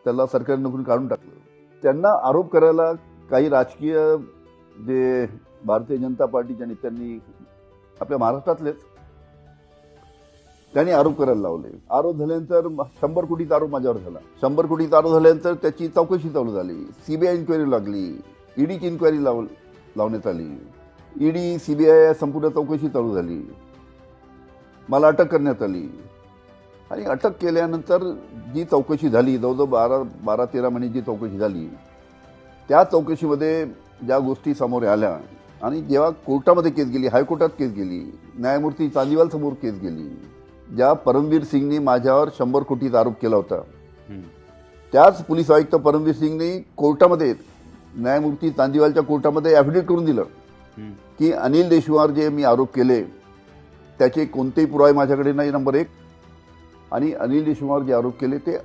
त्याला सरकारी नोकरी काढून टाकलं. त्यांना आरोप करायला काही राजकीय जे भारतीय जनता पार्टीच्या नेत्यांनी आपल्या महाराष्ट्रातलेच त्यांनी आरोप करायला लावले. आरोप झाल्यानंतर 100 कोटीचा आरोप माझ्यावर झाला. 100 कोटीचा आरोप झाल्यानंतर त्याची चौकशी चालू झाली. सीबीआय इन्क्वायरी लागली, ईडीची इन्क्वायरी लावण्यात आली. ईडी सीबीआय संपूर्ण चौकशी चालू झाली. मला अटक करण्यात आली आणि अटक केल्यानंतर जी चौकशी झाली, जवळजवळ 12-13 महिने जी चौकशी झाली, त्या चौकशीमध्ये ज्या गोष्टी समोर आल्या आणि जेव्हा कोर्टामध्ये केस गेली, हायकोर्टात केस गेली, न्यायमूर्ती चांदीवाल समोर केस गेली, ज्या परमवीर सिंगनी माझ्यावर 100 कोटीचा आरोप केला होता, त्याच पोलीस आयुक्त परमवीर सिंगनी कोर्टामध्ये, न्यायमूर्ती चांदीवालच्या कोर्टामध्ये ॲफिडेव्हिट करून दिलं की अनिल देशमुखवर जे मी आरोप केले त्याचे कोणतेही पुरावे माझ्याकडे नाही, नंबर 1, आणि अनिल देशमुखवर जे आरोप केले ते